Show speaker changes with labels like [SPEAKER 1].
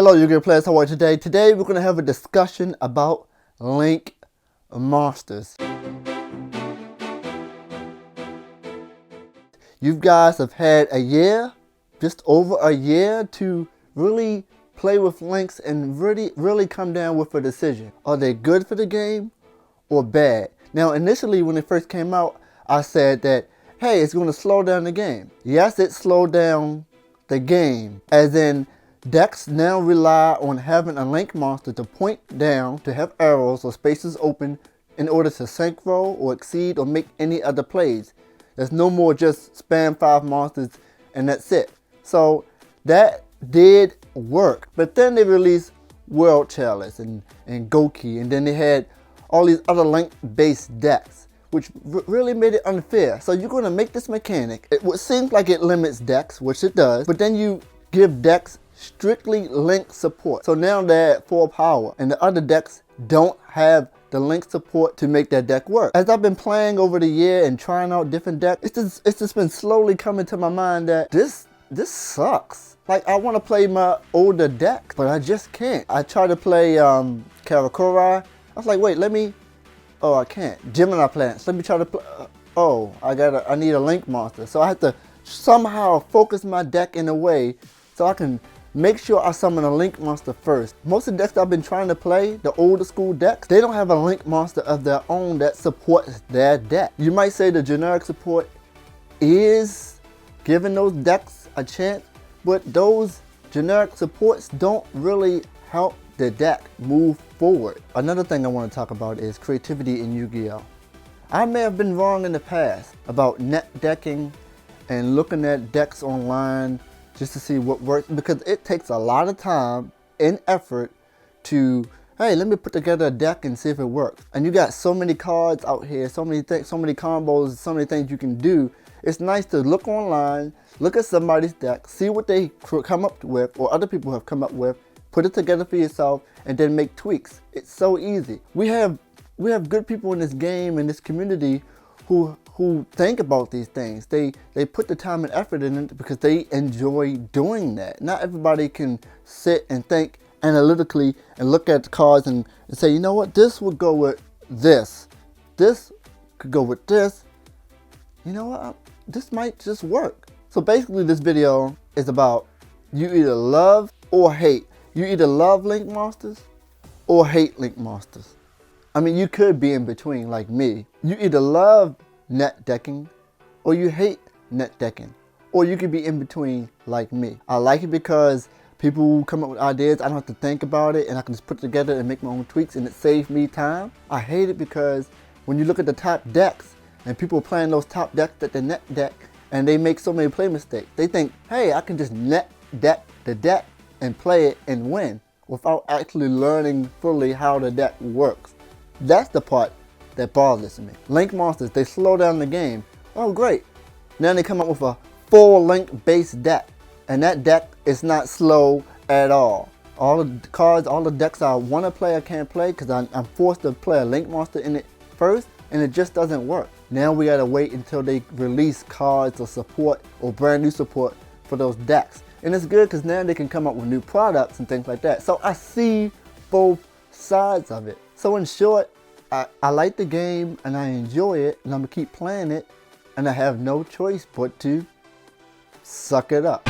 [SPEAKER 1] Hello Yugioh players, how are you today? Today we're going to have a discussion about link monsters. You guys have had a year, just over a year, to really play with links and really come down with a decision. Are they good for the game or bad? Now initially when it first came out, I said that, hey, it's going to slow down the game. Yes, it slowed down the game, as in decks now rely on having a link monster to point down, to have arrows or spaces open in order to sync roll or exceed or make any other plays. There's no more just spam 5 monsters and that's it. So that did work. But then they released World Chalice and Goki, and then they had all these other link based decks, which really made it unfair. So you're going to make this mechanic. It seems like it limits decks, which it does, but then you give decks strictly link support. So now they're at 4 power and the other decks don't have the link support to make that deck work. As I've been playing over the year and trying out different decks, it's just been slowly coming to my mind that this sucks. Like, I want to play my older deck, but I just can't. I tried to play Karakuri. I was like, wait, oh, I can't. Gemini plants. Let me try to play. Oh, I need a link monster. So I have to somehow focus my deck in a way so I can make sure I summon a link monster first. Most of the decks I've been trying to play, the older school decks, they don't have a link monster of their own that supports their deck. You might say the generic support is giving those decks a chance, but those generic supports don't really help the deck move forward. Another thing I want to talk about is creativity in Yu-Gi-Oh! I may have been wrong in the past about net decking and looking at decks online just to see what works, because it takes a lot of time and effort to, hey, let me put together a deck and see if it works. And you got so many cards out here, so many things, so many combos, so many things you can do. It's nice to look online, look at somebody's deck, see what they come up with or other people have come up with, put it together for yourself, and then make tweaks. It's so easy. We have good people in this game, in this community, who think about these things. They put the time and effort in it because they enjoy doing that. Not everybody can sit and think analytically and look at the cards and say, you know what, this would go with this. This could go with this. You know what, this might just work. So basically this video is about, you either love or hate. You either love link monsters or hate link monsters. I mean, you could be in between like me. You either love net decking or you hate net decking, or you could be in between like me. I like it because people come up with ideas, I don't have to think about it, and I can just put it together and make my own tweaks, and it saves me time. I hate it because when you look at the top decks and people playing those top decks at the net deck and they make so many play mistakes, they think, hey, I can just net deck the deck and play it and win without actually learning fully how the deck works. That's the part that bothers me. Link monsters, they slow down the game. Oh great. Now they come up with a full link based deck, and that deck is not slow at all. All the cards, all the decks I want to play, I can't play because I'm forced to play a link monster in it first, and it just doesn't work. Now we gotta wait until they release cards or support or brand new support for those decks. And it's good because now they can come up with new products and things like that. So I see both sides of it. So in short, I like the game and I enjoy it, and I'm gonna keep playing it, and I have no choice but to suck it up.